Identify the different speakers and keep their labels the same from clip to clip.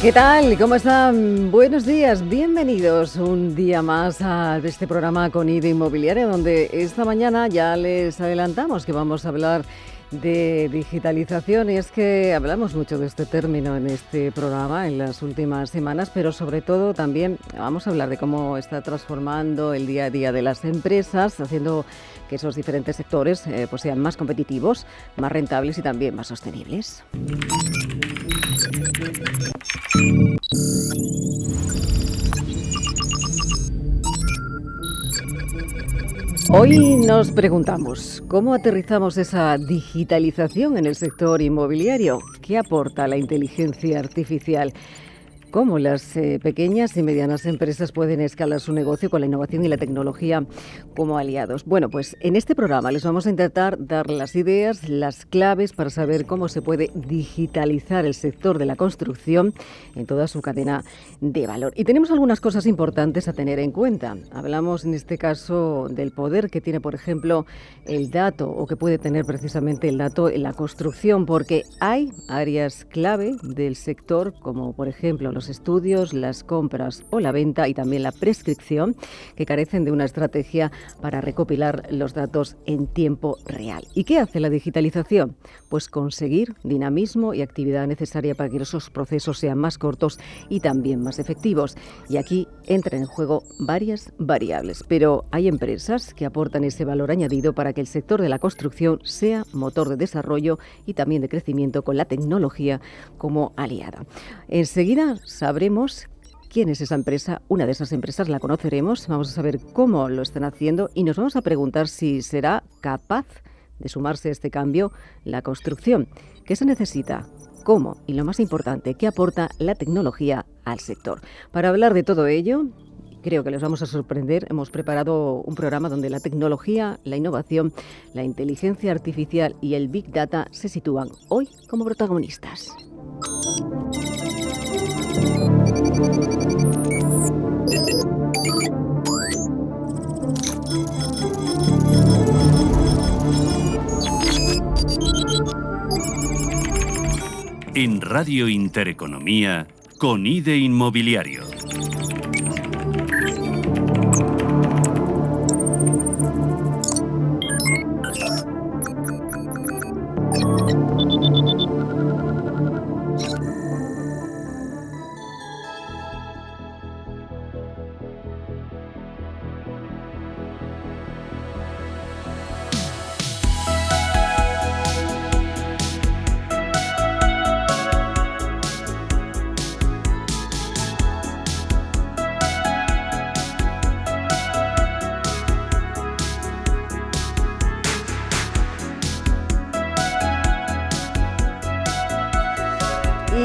Speaker 1: ¿Qué tal? ¿Cómo están? Buenos días, bienvenidos un día más a este programa con IDE Inmobiliaria, donde esta mañana ya les adelantamos que vamos a hablar de digitalización, y es que hablamos mucho de este término en este programa en las últimas semanas, pero sobre todo también vamos a hablar de cómo está transformando el día a día de las empresas, haciendo que esos diferentes sectores pues sean más competitivos, más rentables y también más sostenibles. Hoy nos preguntamos, ¿cómo aterrizamos esa digitalización en el sector inmobiliario? ¿Qué aporta la inteligencia artificial? ¿Cómo las pequeñas y medianas empresas pueden escalar su negocio con la innovación y la tecnología como aliados? Bueno, pues en este programa les vamos a intentar dar las ideas, las claves para saber cómo se puede digitalizar el sector de la construcción en toda su cadena de valor. Y tenemos algunas cosas importantes a tener en cuenta. Hablamos en este caso del poder que tiene, por ejemplo, el dato, o que puede tener precisamente el dato en la construcción, porque hay áreas clave del sector, como por ejemplo los estudios, las compras o la venta, y también la prescripción, que carecen de una estrategia para recopilar los datos en tiempo real. ¿Y qué hace la digitalización? Pues conseguir dinamismo y actividad necesaria para que esos procesos sean más cortos y también más efectivos. Y aquí entran en juego varias variables, pero hay empresas que aportan ese valor añadido para que el sector de la construcción sea motor de desarrollo y también de crecimiento, con la tecnología como aliada. Enseguida sabremos quién es esa empresa. Una de esas empresas la conoceremos, vamos a saber cómo lo están haciendo y nos vamos a preguntar si será capaz de sumarse a este cambio la construcción. ¿Qué se necesita? ¿Cómo? Y lo más importante, ¿qué aporta la tecnología al sector? Para hablar de todo ello, creo que les vamos a sorprender. Hemos preparado un programa donde la tecnología, la innovación, la inteligencia artificial y el Big Data se sitúan hoy como protagonistas.
Speaker 2: En Radio Intereconomía, con IDE Inmobiliario.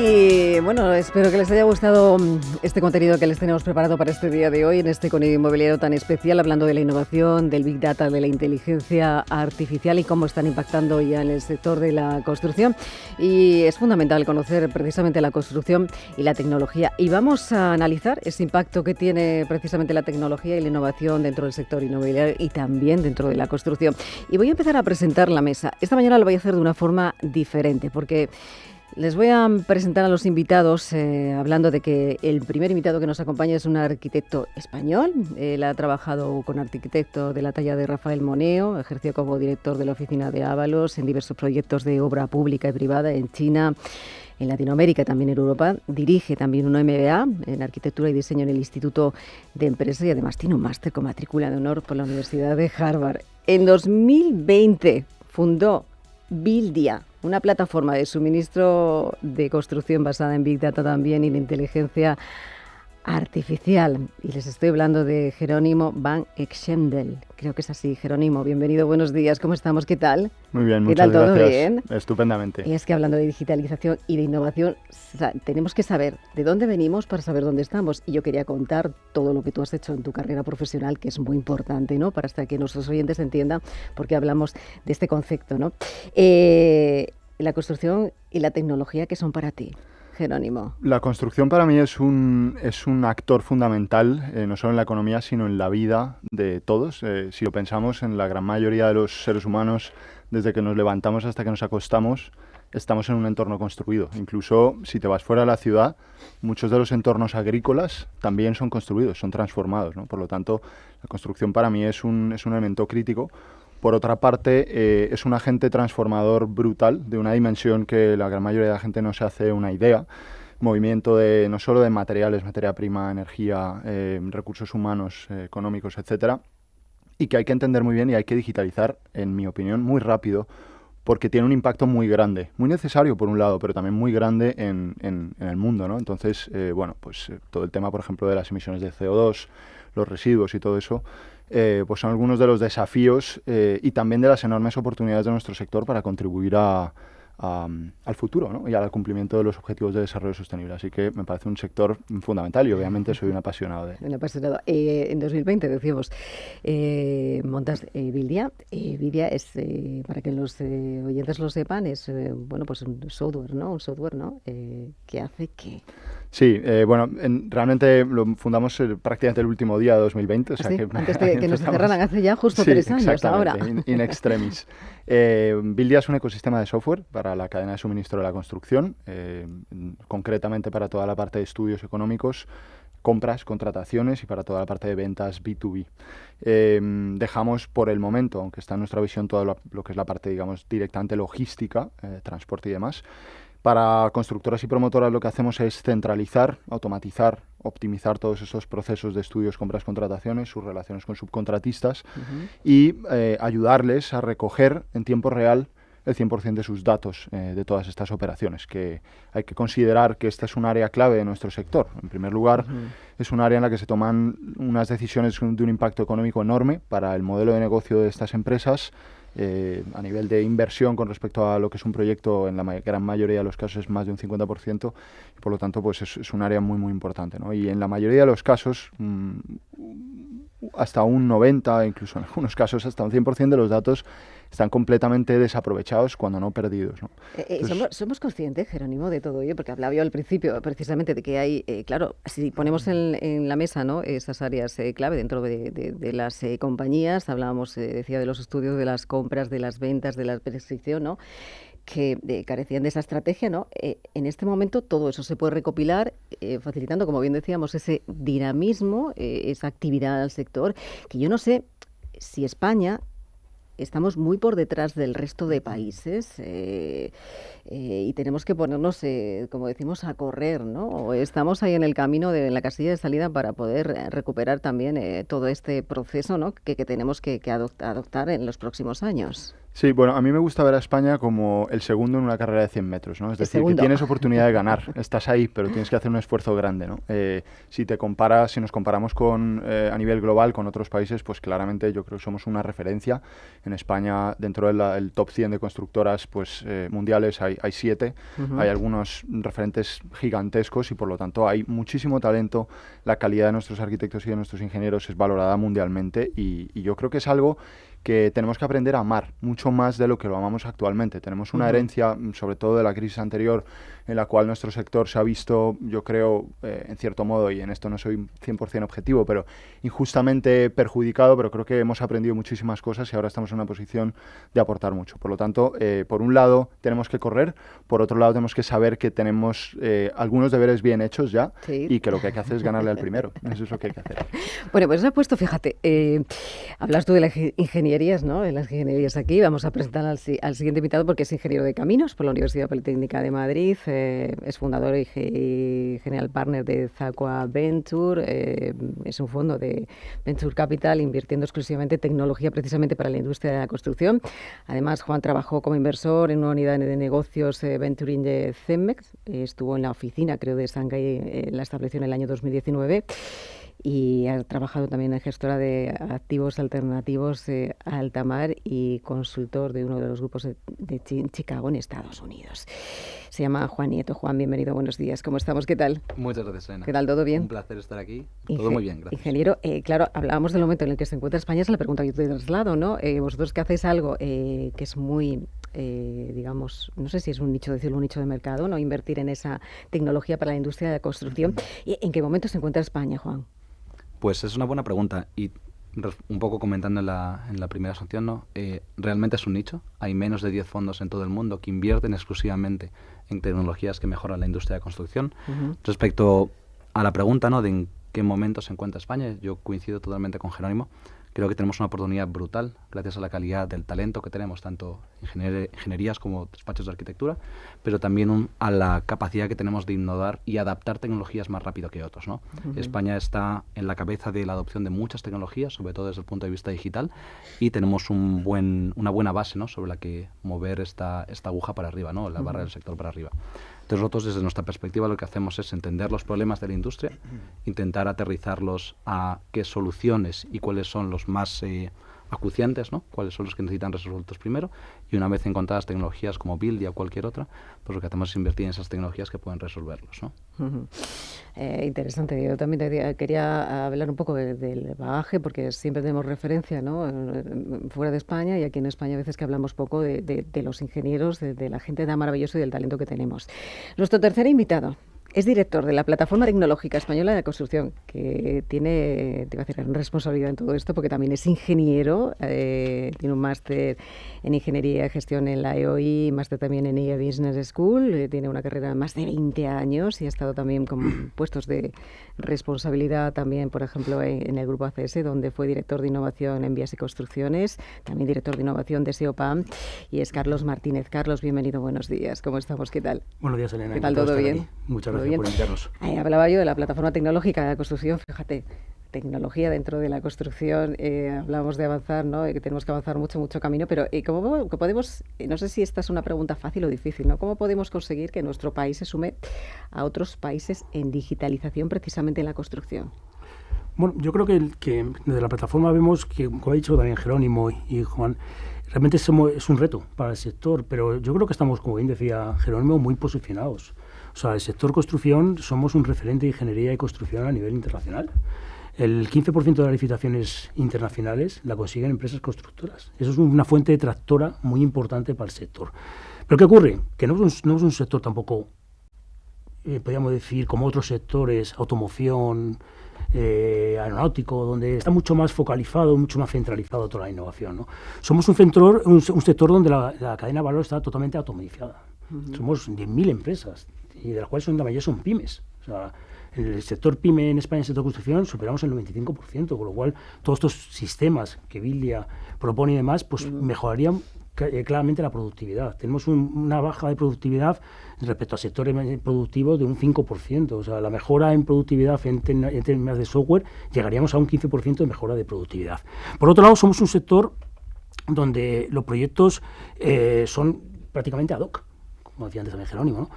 Speaker 1: Y bueno, espero que les haya gustado este contenido que les tenemos preparado para este día de hoy, en este Con IDE Inmobiliario tan especial, hablando de la innovación, del Big Data, de la inteligencia artificial y cómo están impactando ya en el sector de la construcción. Y es fundamental conocer precisamente la construcción y la tecnología. Y vamos a analizar ese impacto que tiene precisamente la tecnología y la innovación dentro del sector inmobiliario y también dentro de la construcción. Y voy a empezar a presentar la mesa. Esta mañana lo voy a hacer de una forma diferente, porque les voy a presentar a los invitados hablando de que el primer invitado que nos acompaña es un arquitecto español. Él ha trabajado con arquitectos de la talla de Rafael Moneo, ejerció como director de la oficina de Ábalos en diversos proyectos de obra pública y privada en China, en Latinoamérica, también en Europa. Dirige también un MBA en Arquitectura y Diseño en el Instituto de Empresa y además tiene un máster con matrícula de honor por la Universidad de Harvard. En 2020 fundó Buildia, una plataforma de suministro de construcción basada en Big Data también y en inteligencia artificial. Y les estoy hablando de Jerónimo Van Exendel. Creo que es así. Jerónimo, bienvenido, buenos días. ¿Cómo estamos? ¿Qué tal?
Speaker 3: Muy bien,
Speaker 1: ¿Qué tal?
Speaker 3: muchas
Speaker 1: ¿Todo
Speaker 3: gracias.
Speaker 1: bien?
Speaker 3: Estupendamente.
Speaker 1: Y es que hablando de digitalización y de innovación, tenemos que saber de dónde venimos para saber dónde estamos. Y yo quería contar todo lo que tú has hecho en tu carrera profesional, que es muy importante, ¿no? Para hasta que nuestros oyentes entiendan por qué hablamos de este concepto, ¿no? La construcción y la tecnología, ¿qué son para ti, Jerónimo?
Speaker 3: La construcción para mí es un actor fundamental, no solo en la economía, sino en la vida de todos. Si lo pensamos, en la gran mayoría de los seres humanos, desde que nos levantamos hasta que nos acostamos, estamos en un entorno construido. Incluso si te vas fuera de la ciudad, muchos de los entornos agrícolas también son construidos, son transformados, ¿no? Por lo tanto, la construcción para mí es un elemento crítico. Por otra parte, es un agente transformador brutal, de una dimensión que la gran mayoría de la gente no se hace una idea. Movimiento no solo de materiales, materia prima, energía, recursos humanos, económicos, etcétera, y que hay que entender muy bien y hay que digitalizar, en mi opinión, muy rápido, porque tiene un impacto muy grande, muy necesario por un lado, pero también muy grande en el mundo, ¿no? Entonces, todo el tema, por ejemplo, de las emisiones de CO2, los residuos y todo eso, pues son algunos de los desafíos y también de las enormes oportunidades de nuestro sector para contribuir al futuro, ¿no? Y al cumplimiento de los objetivos de desarrollo sostenible. Así que me parece un sector fundamental y obviamente soy un apasionado de él.
Speaker 1: Un apasionado. En 2020 decíamos, montas Vildia. Vildia es, para que los oyentes lo sepan, es pues un software, ¿no? Un software, ¿no? Que hace que...
Speaker 3: Sí, realmente lo fundamos prácticamente el último día de 2020. O sea,
Speaker 1: ¿sí?
Speaker 3: que
Speaker 1: antes de que nos cerraran hace ya justo 3 años ahora.
Speaker 3: In extremis. Vildia es un ecosistema de software para la cadena de suministro de la construcción, concretamente para toda la parte de estudios económicos, compras, contrataciones y para toda la parte de ventas B2B. Dejamos por el momento, aunque está en nuestra visión, todo lo que es la parte, digamos, directamente logística, transporte y demás. Para constructoras y promotoras lo que hacemos es centralizar, automatizar, optimizar todos esos procesos de estudios, compras, contrataciones, sus relaciones con subcontratistas y ayudarles a recoger en tiempo real el 100% de sus datos de todas estas operaciones, que hay que considerar que esta es un área clave de nuestro sector. En primer lugar, es un área en la que se toman unas decisiones de un impacto económico enorme para el modelo de negocio de estas empresas, a nivel de inversión con respecto a lo que es un proyecto, en la gran mayoría de los casos es más de un 50%, y por lo tanto pues es un área muy muy importante, ¿no? Y en la mayoría de los casos hasta un 90%, incluso en algunos casos hasta un 100% de los datos están completamente desaprovechados, cuando no perdidos, ¿no?
Speaker 1: ¿Somos conscientes, Jerónimo, de todo ello? Porque hablaba yo al principio precisamente de que hay, claro, si ponemos en la mesa, ¿no?, esas áreas clave dentro de las compañías, hablábamos, decía, de los estudios, de las compras, de las ventas, de la prescripción, ¿no?, que carecían de esa estrategia, ¿no? En este momento todo eso se puede recopilar, facilitando, como bien decíamos, ese dinamismo, esa actividad al sector, que yo no sé si España... Estamos muy por detrás del resto de países y tenemos que ponernos, como decimos, a correr, ¿no? O estamos ahí en el camino, en la casilla de salida para poder recuperar también todo este proceso, ¿no?, que tenemos que adoptar en los próximos años.
Speaker 3: Sí, bueno, a mí me gusta ver a España como el segundo en una carrera de 100 metros, ¿no? Es decir, que tienes oportunidad de ganar, estás ahí, pero tienes que hacer un esfuerzo grande, ¿no? Si nos comparamos a nivel global con otros países, pues claramente yo creo que somos una referencia. En España, dentro del top 100 de constructoras pues mundiales, hay 7, hay algunos referentes gigantescos y por lo tanto hay muchísimo talento. La calidad de nuestros arquitectos y de nuestros ingenieros es valorada mundialmente y yo creo que es algo que tenemos que aprender a amar mucho más de lo que lo amamos actualmente. Tenemos una herencia, sobre todo de la crisis anterior, en la cual nuestro sector se ha visto, yo creo, en cierto modo, y en esto no soy 100% objetivo, pero injustamente perjudicado, pero creo que hemos aprendido muchísimas cosas y ahora estamos en una posición de aportar mucho. Por lo tanto, por un lado tenemos que correr, por otro lado tenemos que saber que tenemos algunos deberes bien hechos ya, sí, y que lo que hay que hacer es ganarle al primero. Eso es lo que hay que hacer.
Speaker 1: Bueno, pues has puesto, fíjate, hablas tú de las ingenierías, ¿no? De las ingenierías aquí. Vamos a presentar al siguiente invitado porque es ingeniero de caminos por la Universidad Politécnica de Madrid, es fundador y general partner de Zacua Venture, es un fondo de Venture Capital invirtiendo exclusivamente tecnología precisamente para la industria de la construcción. Además, Juan trabajó como inversor en una unidad de negocios Venturing de Cemex, estuvo en la oficina, creo, de Shanghái, la estableció en el año 2019. Y ha trabajado también en gestora de activos alternativos Altamar y consultor de uno de los grupos de Chicago en Estados Unidos. Se llama Juan Nieto. Juan, bienvenido, buenos días. ¿Cómo estamos? ¿Qué tal?
Speaker 4: Muchas gracias, Elena.
Speaker 1: ¿Qué tal? ¿Todo bien?
Speaker 4: Un placer estar aquí. Todo muy bien, gracias.
Speaker 1: Ingeniero, claro, hablábamos del momento en el que se encuentra España, es la pregunta que yo te traslado, ¿no? Vosotros que hacéis algo que es muy... digamos, no sé si es un nicho de mercado, ¿no? Invertir en esa tecnología para la industria de la construcción. ¿En qué momento se encuentra España, Juan?
Speaker 4: Pues es una buena pregunta y Un poco comentando en la primera sección, ¿no? Realmente es un nicho. Hay menos de 10 fondos en todo el mundo que invierten exclusivamente en tecnologías que mejoran la industria de construcción. Respecto a la pregunta, ¿no?, de en qué momento se encuentra España, yo coincido totalmente con Jerónimo. Creo que tenemos una oportunidad brutal gracias a la calidad del talento que tenemos, tanto ingenierías como despachos de arquitectura, pero también a la capacidad que tenemos de innovar y adaptar tecnologías más rápido que otros, ¿no? España está en la cabeza de la adopción de muchas tecnologías, sobre todo desde el punto de vista digital, y tenemos una buena base, ¿no?, sobre la que mover esta aguja para arriba, ¿no?, la barra del sector para arriba. Entonces nosotros, desde nuestra perspectiva, lo que hacemos es entender los problemas de la industria, intentar aterrizarlos a qué soluciones y cuáles son los más acuciantes, ¿no?, cuáles son los que necesitan resueltos primero, y una vez encontradas tecnologías como Buildia o cualquier otra, pues lo que hacemos es invertir en esas tecnologías que pueden resolverlos, ¿no?
Speaker 1: Interesante. Yo también quería hablar un poco del bagaje, porque siempre tenemos referencia, ¿no?, fuera de España, y aquí en España a veces que hablamos poco de los ingenieros, de la gente tan maravillosa y del talento que tenemos. Nuestro tercer invitado es director de la Plataforma Tecnológica Española de Construcción, que tiene, te iba a decir, gran responsabilidad en todo esto, porque también es ingeniero, tiene un máster en Ingeniería y Gestión en la EOI, máster también en IA Business School, tiene una carrera de más de 20 años y ha estado también con puestos de responsabilidad también, por ejemplo, en el Grupo ACS, donde fue director de innovación en vías y construcciones, también director de innovación de SEOPAM, y es Carlos Martínez. Carlos, bienvenido, buenos días. ¿Cómo estamos? ¿Qué tal?
Speaker 5: Buenos días, Elena.
Speaker 1: ¿Qué tal? ¿Todo bien?
Speaker 5: Muchas gracias por invitarnos.
Speaker 1: Hablaba yo de la Plataforma Tecnológica de la Construcción, fíjate, tecnología dentro de la construcción, hablamos de avanzar, ¿no?, y que tenemos que avanzar mucho camino, pero ¿cómo podemos, no sé si esta es una pregunta fácil o difícil, ¿no?, cómo podemos conseguir que nuestro país se sume a otros países en digitalización precisamente en la construcción?
Speaker 5: Bueno, yo creo que desde la plataforma vemos que, como ha dicho también Jerónimo y Juan, realmente es un reto para el sector, pero yo creo que estamos, como bien decía Jerónimo, muy posicionados. O sea, el sector construcción somos un referente de ingeniería y construcción a nivel internacional. El 15% de las licitaciones internacionales la consiguen empresas constructoras. Eso es una fuente tractora muy importante para el sector. ¿Pero qué ocurre? Que no es un sector tampoco, podríamos decir, como otros sectores, automoción, aeronáutico, donde está mucho más focalizado, mucho más centralizado toda la innovación, ¿no? Somos un sector donde la cadena de valor está totalmente automatizada. Somos 10.000 empresas, y de las cuales la mayoría son pymes. O sea, en el sector pyme en España, en el sector de construcción, superamos el 95%, con lo cual todos estos sistemas que Buildia propone y demás, pues mejorarían claramente la productividad. Tenemos una baja de productividad respecto a sectores productivos de un 5%. O sea, la mejora en productividad en términos de software llegaríamos a un 15% de mejora de productividad. Por otro lado, somos un sector donde los proyectos son prácticamente ad hoc, como decía antes también Jerónimo, ¿no?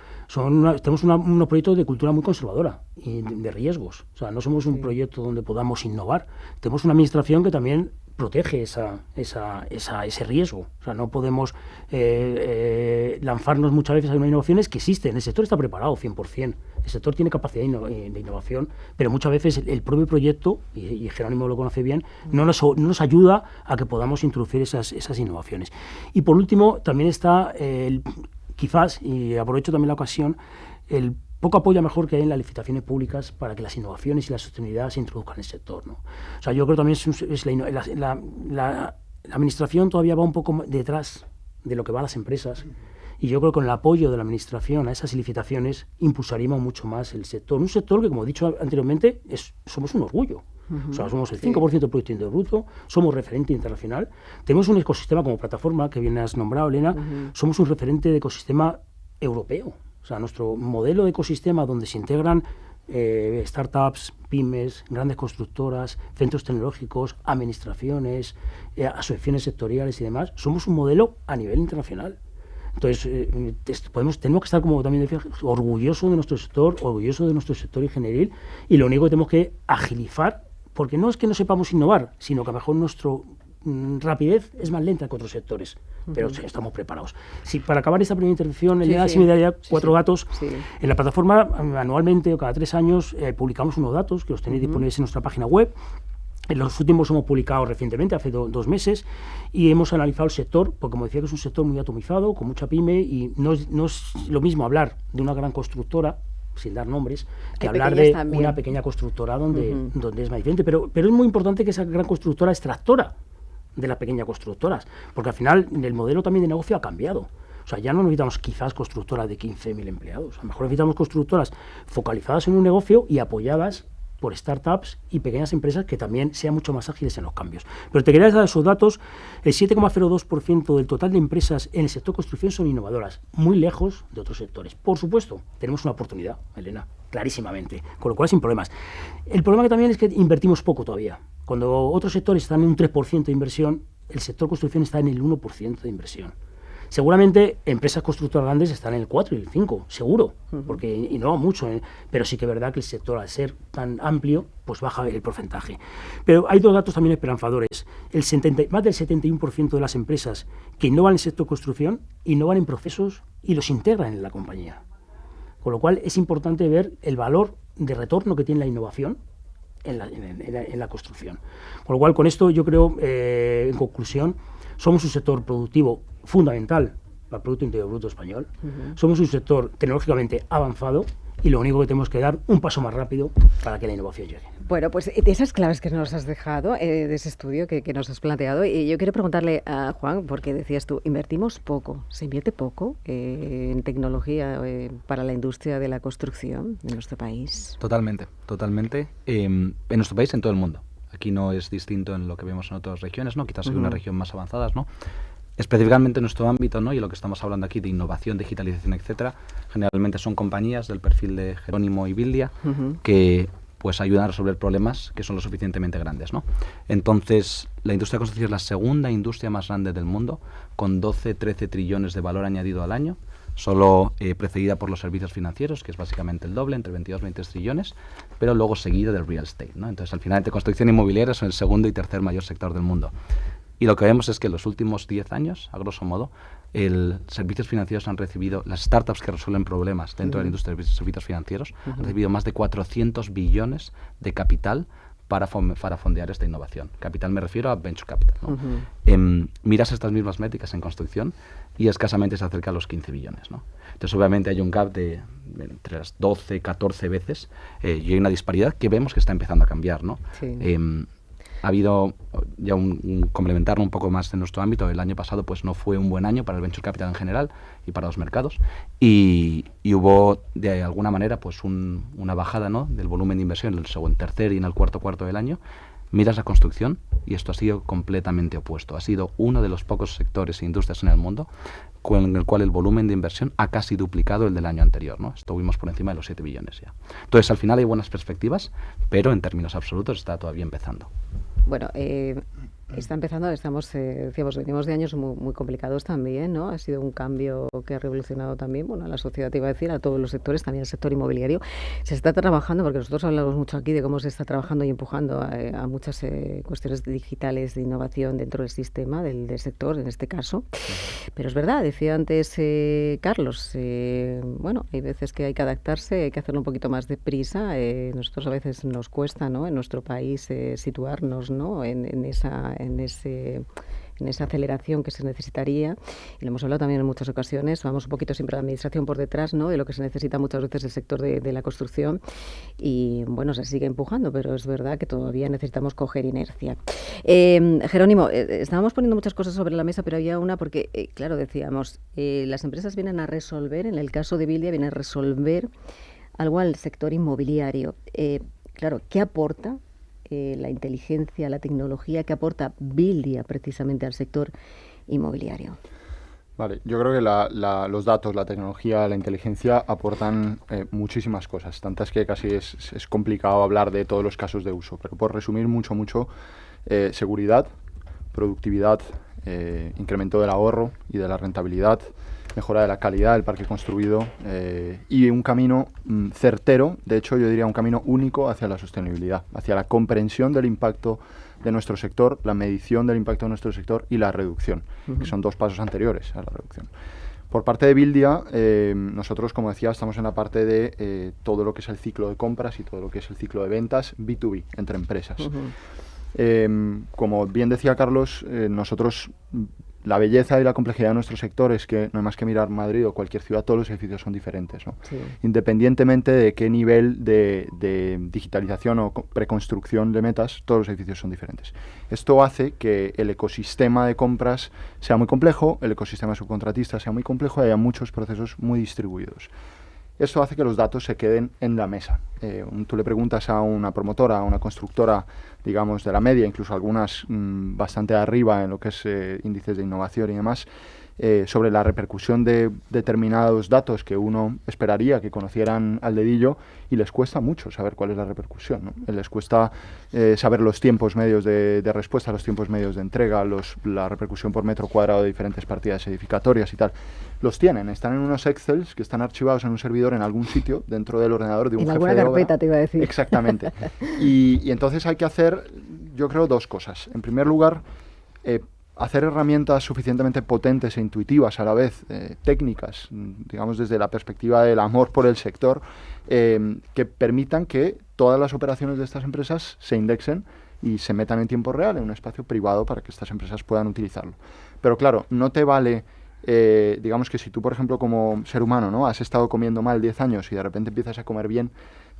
Speaker 5: Tenemos unos proyectos de cultura muy conservadora y de riesgos. O sea, no somos un proyecto donde podamos innovar. Tenemos una administración que también protege ese riesgo. O sea, no podemos lanzarnos muchas veces a unas innovaciones que existen. El sector está preparado 100%. El sector tiene capacidad de innovación, pero muchas veces el propio proyecto, y Jerónimo lo conoce bien, no nos ayuda a que podamos introducir esas innovaciones. Y por último, también está quizás, y aprovecho también la ocasión, el poco apoyo mejor que hay en las licitaciones públicas para que las innovaciones y la sostenibilidad se introduzcan en el sector, ¿no? O sea, yo creo que también la administración todavía va un poco detrás de lo que van las empresas, y yo creo que con el apoyo de la administración a esas licitaciones impulsaríamos mucho más el sector. Un sector que, como he dicho anteriormente, somos un orgullo. O sea, somos el 5% del Producto Interior Bruto, somos referente internacional, tenemos un ecosistema como plataforma, que bien has nombrado, Elena, somos un referente de ecosistema europeo. O sea, nuestro modelo de ecosistema donde se integran startups, pymes, grandes constructoras, centros tecnológicos, administraciones, asociaciones sectoriales y demás, somos un modelo a nivel internacional. Entonces, tenemos que estar, como también decía, orgullosos de nuestro sector ingenieril, y lo único que tenemos que agilizar, porque no es que no sepamos innovar, sino que a lo mejor nuestra rapidez es más lenta que otros sectores, pero estamos preparados. Para acabar esta primera intervención, si me daría cuatro datos. Sí. En la plataforma, anualmente o cada 3 años, publicamos unos datos que los tenéis disponibles en nuestra página web. En los últimos hemos publicado recientemente, hace 2 meses, y hemos analizado el sector, porque como decía, que es un sector muy atomizado, con mucha pyme, y no es lo mismo hablar de una gran constructora sin dar nombres, que
Speaker 1: Hay
Speaker 5: hablar
Speaker 1: pequeñas
Speaker 5: de
Speaker 1: también.
Speaker 5: una pequeña constructora donde es más diferente. Pero es muy importante que esa gran constructora es tractora de las pequeñas constructoras, porque al final el modelo también de negocio ha cambiado. O sea, ya no necesitamos quizás constructoras de 15.000 empleados. A lo mejor necesitamos constructoras focalizadas en un negocio y apoyadas por startups y pequeñas empresas que también sean mucho más ágiles en los cambios. Pero te quería dar esos datos. El 7,02% del total de empresas en el sector construcción son innovadoras, muy lejos de otros sectores. Por supuesto, tenemos una oportunidad, Elena, clarísimamente, con lo cual sin problemas. El problema que también es que invertimos poco todavía. Cuando otros sectores están en un 3% de inversión, el sector construcción está en el 1% de inversión. Seguramente empresas constructoras grandes están en el 4 y el 5, seguro, porque innova mucho, pero sí que es verdad que el sector, al ser tan amplio, pues baja el porcentaje. Pero hay dos datos también esperanzadores. Más del 71% de las empresas que innovan en el sector construcción, innovan en procesos y los integran en la compañía. Con lo cual es importante ver el valor de retorno que tiene la innovación en la construcción. Con lo cual, con esto yo creo, en conclusión, somos un sector productivo fundamental para el Producto Interior Bruto español. Somos un sector tecnológicamente avanzado y lo único que tenemos que dar un paso más rápido para que la innovación llegue.
Speaker 1: Bueno, pues de esas claves que nos has dejado, de ese estudio que nos has planteado, y yo quiero preguntarle a Juan, porque decías tú, invertimos poco, ¿se invierte poco en tecnología para la industria de la construcción de nuestro país?
Speaker 4: Totalmente, totalmente. En nuestro país, en todo el mundo. Aquí no es distinto en lo que vemos en otras regiones, ¿no? Quizás hay una región más avanzadas, ¿no? Específicamente en nuestro ámbito, ¿no? Y lo que estamos hablando aquí de innovación, digitalización, etcétera, generalmente son compañías del perfil de Jerónimo y Buildia que pues ayudan a resolver problemas que son lo suficientemente grandes, ¿no? Entonces, la industria de construcción es la segunda industria más grande del mundo, con 12-13 trillones de valor añadido al año, solo precedida por los servicios financieros, que es básicamente el doble, entre 22 y 23 trillones, pero luego seguida del real estate, ¿no? Entonces, al final, de construcción inmobiliaria son el segundo y tercer mayor sector del mundo. Y lo que vemos es que en los últimos 10 años, a grosso modo, servicios financieros han recibido, las startups que resuelven problemas dentro de la industria de servicios financieros, han recibido más de 400 billones de capital para fondear esta innovación. Capital me refiero a venture capital, ¿no? Miras estas mismas métricas en construcción y escasamente se acerca a los 15 billones, ¿no? Entonces, obviamente, hay un gap de entre las 12, 14 veces y hay una disparidad que vemos que está empezando a cambiar, ¿no?
Speaker 1: Sí.
Speaker 4: Ha habido ya complementarlo un poco más en nuestro ámbito. El año pasado pues no fue un buen año para el venture capital en general y para los mercados y hubo de alguna manera pues una bajada, ¿no? Del volumen de inversión en el tercer y en el cuarto del año. Miras la construcción y esto ha sido completamente opuesto. Ha sido uno de los pocos sectores e industrias en el mundo con el cual el volumen de inversión ha casi duplicado el del año anterior, ¿no? Estuvimos por encima de los 7 billones ya. Entonces, al final hay buenas perspectivas, pero en términos absolutos está todavía empezando.
Speaker 1: Bueno, está empezando, decíamos, venimos de años muy complicados también, ¿no? Ha sido un cambio que ha revolucionado también, bueno, a la sociedad, te iba a decir, a todos los sectores, también el sector inmobiliario. Se está trabajando, porque nosotros hablamos mucho aquí de cómo se está trabajando y empujando a muchas cuestiones digitales de innovación dentro del sistema, del sector, en este caso. Pero es verdad, decía antes Carlos, bueno, hay veces que hay que adaptarse, hay que hacerlo un poquito más deprisa. Nosotros a veces nos cuesta, ¿no? En nuestro país situarnos, ¿no? En esa aceleración que se necesitaría, y lo hemos hablado también en muchas ocasiones, vamos un poquito siempre a la administración por detrás, ¿no? De lo que se necesita muchas veces el sector de la construcción, y bueno, se sigue empujando, pero es verdad que todavía necesitamos coger inercia. Jerónimo, estábamos poniendo muchas cosas sobre la mesa, pero había una porque, claro, decíamos, las empresas vienen a resolver, en el caso de Buildia, vienen a resolver algo al sector inmobiliario. Claro, ¿qué aporta la inteligencia, la tecnología que aporta Buildia precisamente al sector inmobiliario?
Speaker 3: Vale, yo creo que los datos, la tecnología, la inteligencia aportan muchísimas cosas, tantas que casi es complicado hablar de todos los casos de uso, pero por resumir mucho, seguridad, productividad, incremento del ahorro y de la rentabilidad, mejora de la calidad del parque construido y un camino certero, de hecho yo diría un camino único hacia la sostenibilidad, hacia la comprensión del impacto de nuestro sector, la medición del impacto de nuestro sector y la reducción, que son dos pasos anteriores a la reducción. Por parte de Buildia, nosotros, como decía, estamos en la parte de todo lo que es el ciclo de compras y todo lo que es el ciclo de ventas B2B, entre empresas. Como bien decía Carlos, nosotros la belleza y la complejidad de nuestro sector es que no hay más que mirar Madrid o cualquier ciudad, todos los edificios son diferentes, ¿no? Sí. Independientemente de qué nivel de digitalización o preconstrucción le metas, todos los edificios son diferentes. Esto hace que el ecosistema de compras sea muy complejo, el ecosistema de subcontratistas sea muy complejo y haya muchos procesos muy distribuidos. Esto hace que los datos se queden en la mesa. Tú le preguntas a una promotora, a una constructora, digamos, de la media, incluso algunas bastante arriba en lo que es índices de innovación y demás, sobre la repercusión de determinados datos que uno esperaría que conocieran al dedillo, y les cuesta mucho saber cuál es la repercusión, ¿no? Les cuesta saber los tiempos medios de respuesta, los tiempos medios de entrega, la repercusión por metro cuadrado de diferentes partidas edificatorias y tal. Los tienen, están en unos Excels que están archivados en un servidor en algún sitio dentro del ordenador de un jefe de obra.
Speaker 1: En alguna carpeta, te iba a decir.
Speaker 3: Exactamente. Y entonces hay que hacer, yo creo, dos cosas. En primer lugar, hacer herramientas suficientemente potentes e intuitivas, a la vez técnicas, digamos desde la perspectiva del amor por el sector, que permitan que todas las operaciones de estas empresas se indexen y se metan en tiempo real en un espacio privado para que estas empresas puedan utilizarlo. Pero claro, no te vale, digamos que si tú, por ejemplo, como ser humano, ¿no?, has estado comiendo mal 10 años y de repente empiezas a comer bien,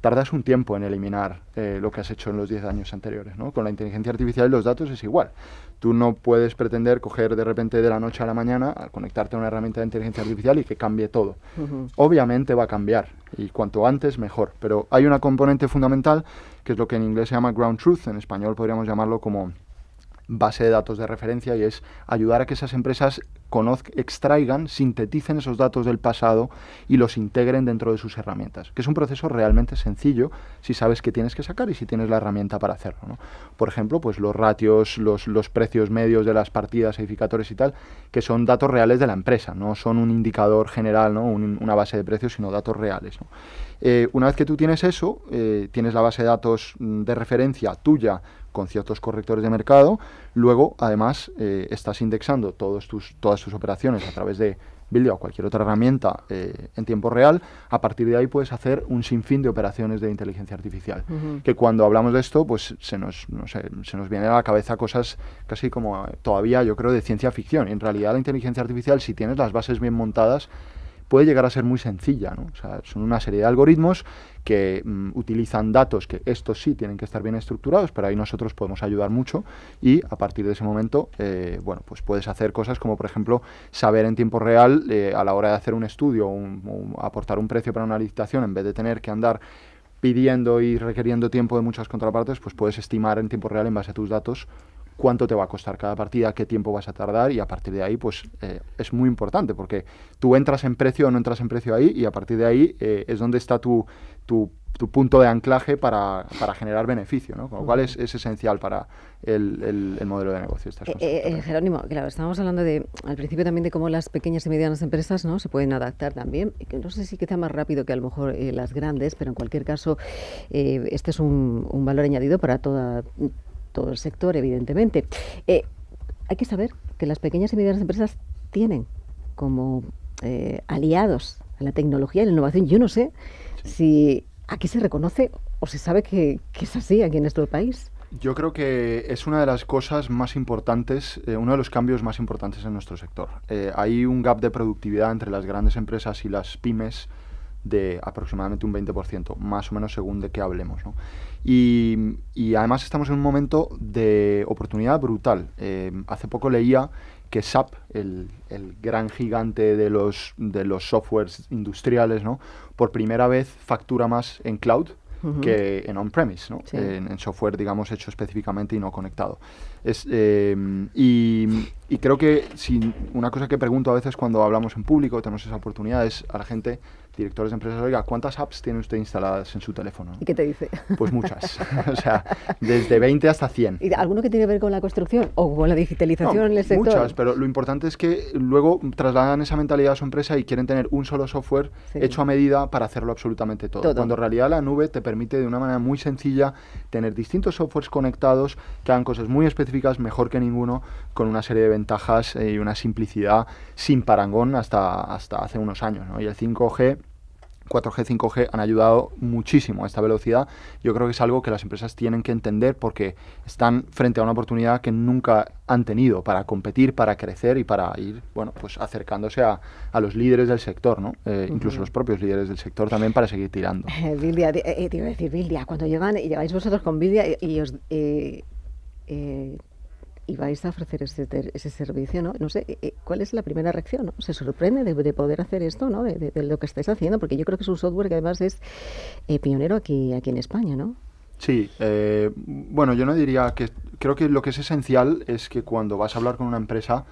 Speaker 3: tardas un tiempo en eliminar lo que has hecho en los 10 años anteriores, ¿no? Con la inteligencia artificial y los datos es igual. Tú no puedes pretender coger de repente de la noche a la mañana, a conectarte a una herramienta de inteligencia artificial y que cambie todo. Obviamente va a cambiar, y cuanto antes mejor, pero hay una componente fundamental que es lo que en inglés se llama ground truth, en español podríamos llamarlo como base de datos de referencia, y es ayudar a que esas empresas extraigan, sinteticen esos datos del pasado y los integren dentro de sus herramientas, que es un proceso realmente sencillo si sabes qué tienes que sacar y si tienes la herramienta para hacerlo, ¿no? Por ejemplo, pues los ratios, los precios medios de las partidas edificatorias y tal, que son datos reales de la empresa, no son un indicador general, ¿no?, una base de precios, sino datos reales, ¿no? Una vez que tú tienes eso, tienes la base de datos de referencia tuya con ciertos correctores de mercado, luego además estás indexando todas tus operaciones a través de Buildia o cualquier otra herramienta en tiempo real. A partir de ahí puedes hacer un sinfín de operaciones de inteligencia artificial, que cuando hablamos de esto pues se nos viene a la cabeza cosas casi como todavía, yo creo, de ciencia ficción. Y en realidad la inteligencia artificial, si tienes las bases bien montadas, puede llegar a ser muy sencilla, ¿no? O sea, son una serie de algoritmos que utilizan datos que estos sí tienen que estar bien estructurados, pero ahí nosotros podemos ayudar mucho, y a partir de ese momento, bueno, pues puedes hacer cosas como, por ejemplo, saber en tiempo real a la hora de hacer un estudio o aportar un precio para una licitación, en vez de tener que andar pidiendo y requiriendo tiempo de muchas contrapartes, pues puedes estimar en tiempo real, en base a tus datos, cuánto te va a costar cada partida, qué tiempo vas a tardar, y a partir de ahí pues es muy importante, porque tú entras en precio o no entras en precio ahí, y a partir de ahí es donde está tu punto de anclaje para generar beneficio, ¿no? Con lo cual es esencial para el modelo de negocio.
Speaker 1: Jerónimo, claro, estábamos hablando al principio también de cómo las pequeñas y medianas empresas, ¿no?, se pueden adaptar también, que no sé si quizá más rápido que a lo mejor las grandes, pero en cualquier caso este es un valor añadido para todo el sector, evidentemente. Hay que saber que las pequeñas y medianas empresas tienen como aliados a la tecnología y la innovación. Yo no sé si aquí se reconoce o se sabe que es así aquí en nuestro país.
Speaker 3: Yo creo que es una de las cosas más importantes, uno de los cambios más importantes en nuestro sector. Hay un gap de productividad entre las grandes empresas y las pymes de aproximadamente un 20%, más o menos, según de qué hablemos, ¿no? Y además estamos en un momento de oportunidad brutal. Hace poco leía que SAP, el gran gigante de los softwares industriales, ¿no?, por primera vez factura más en cloud que en on-premise, ¿no? Sí. En software, digamos, hecho específicamente y no conectado. Y creo que una cosa que pregunto a veces cuando hablamos en público, tenemos esa oportunidad, es a la gente, directores de empresas: oiga, ¿cuántas apps tiene usted instaladas en su teléfono?
Speaker 1: ¿Y qué te dice?
Speaker 3: Pues muchas. O sea, desde 20 hasta 100.
Speaker 1: ¿Y alguno que tiene que ver con la construcción o con la digitalización en el sector?
Speaker 3: Muchas, pero lo importante es que luego trasladan esa mentalidad a su empresa y quieren tener un solo software hecho a medida para hacerlo absolutamente todo. Cuando en realidad la nube te permite de una manera muy sencilla tener distintos softwares conectados que hagan cosas muy específicas, mejor que ninguno, con una serie de ventajas y una simplicidad sin parangón hasta hace unos años, ¿no? Y el 5G, 4G, 5G han ayudado muchísimo a esta velocidad. Yo creo que es algo que las empresas tienen que entender porque están frente a una oportunidad que nunca han tenido para competir, para crecer y para ir, bueno, pues acercándose a los líderes del sector, ¿no? Incluso los propios líderes del sector también para seguir tirando.
Speaker 1: Bildia, te iba a decir, Bildia, cuando llegáis vosotros con Bildia y os... y vais a ofrecer ese servicio, ¿no? No sé, ¿cuál es la primera reacción, ¿no? Se sorprende de poder hacer esto, ¿no? De lo que estáis haciendo, porque yo creo que es un software que además es pionero aquí en España, ¿no?
Speaker 3: Sí, bueno, yo no diría que... Creo que lo que es esencial es que cuando vas a hablar con una empresa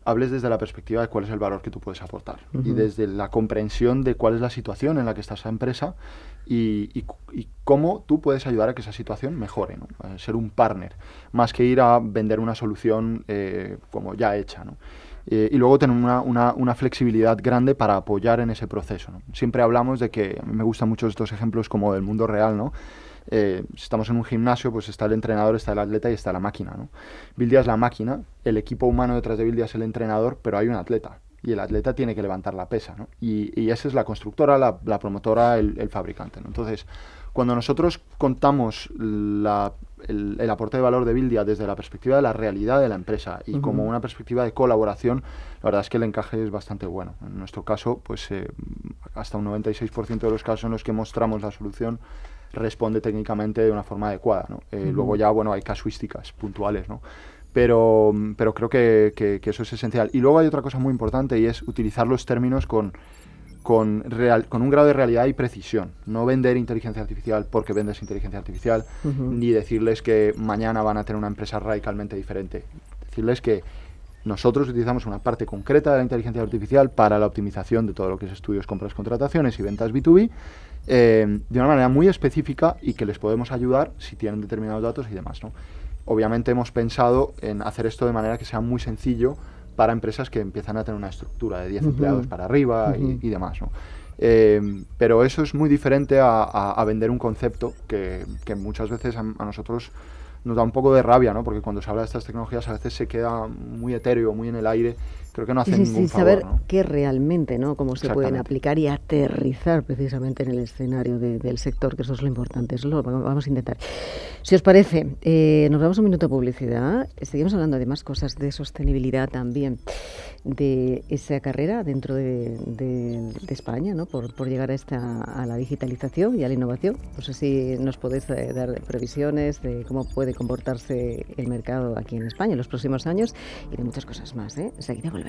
Speaker 3: hables desde la perspectiva de cuál es el valor que tú puedes aportar y desde la comprensión de cuál es la situación en la que está esa empresa y cómo tú puedes ayudar a que esa situación mejore, ¿no? Ser un partner, más que ir a vender una solución como ya hecha, ¿no? Y luego tener una flexibilidad grande para apoyar en ese proceso, ¿no? Siempre hablamos de que, a mí me gustan mucho estos ejemplos como del mundo real, ¿no? Si estamos en un gimnasio, pues está el entrenador, está el atleta y está la máquina, ¿no? Bildia es la máquina, el equipo humano detrás de Bildia es el entrenador, pero hay un atleta y el atleta tiene que levantar la pesa, ¿no? Y esa es la constructora, la promotora, el fabricante, ¿no? Entonces, cuando nosotros contamos el aporte de valor de Bildia desde la perspectiva de la realidad de la empresa y como una perspectiva de colaboración, la verdad es que el encaje es bastante bueno. En nuestro caso, pues hasta un 96% de los casos en los que mostramos la solución responde técnicamente de una forma adecuada, ¿no? Luego ya, bueno, hay casuísticas puntuales, ¿no? Pero creo que eso es esencial. Y luego hay otra cosa muy importante y es utilizar los términos con un grado de realidad y precisión. No vender inteligencia artificial porque vendes inteligencia artificial, ni decirles que mañana van a tener una empresa radicalmente diferente. Decirles que nosotros utilizamos una parte concreta de la inteligencia artificial para la optimización de todo lo que es estudios, compras, contrataciones y ventas B2B, de una manera muy específica y que les podemos ayudar si tienen determinados datos y demás, ¿no? Obviamente hemos pensado en hacer esto de manera que sea muy sencillo para empresas que empiezan a tener una estructura de 10 empleados para arriba y demás, ¿no? Pero eso es muy diferente a vender un concepto que muchas veces a nosotros nos da un poco de rabia, ¿no? Porque cuando se habla de estas tecnologías a veces se queda muy etéreo, muy en el aire. Creo que no hace ningún favor,
Speaker 1: saber
Speaker 3: ¿no?
Speaker 1: qué realmente, ¿no? Cómo se pueden aplicar y aterrizar precisamente en el escenario del sector, que eso es lo importante. Eso lo vamos a intentar. Si os parece, nos damos un minuto de publicidad. Seguimos hablando de más cosas de sostenibilidad también, de esa carrera dentro de España, ¿no? Por llegar a la digitalización y a la innovación. No sé si nos podéis dar previsiones de cómo puede comportarse el mercado aquí en España en los próximos años y de muchas cosas más, ¿eh? Enseguida volvemos.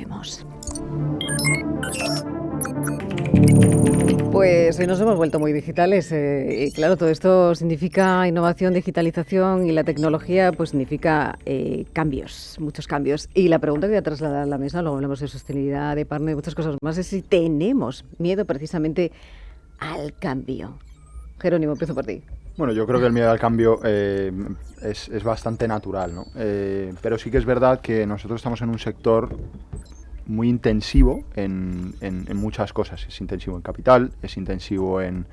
Speaker 1: Pues nos hemos vuelto muy digitales y claro, todo esto significa innovación, digitalización y la tecnología pues significa cambios, muchos cambios. Y la pregunta que voy a trasladar a la mesa, luego hablamos de sostenibilidad, de partner, de muchas cosas más, es si tenemos miedo precisamente al cambio. Jerónimo, empiezo por ti.
Speaker 3: Bueno, yo creo que el miedo al cambio es bastante natural, ¿no? Pero sí que es verdad que nosotros estamos en un sector muy intensivo en muchas cosas. Es intensivo en capital, es intensivo en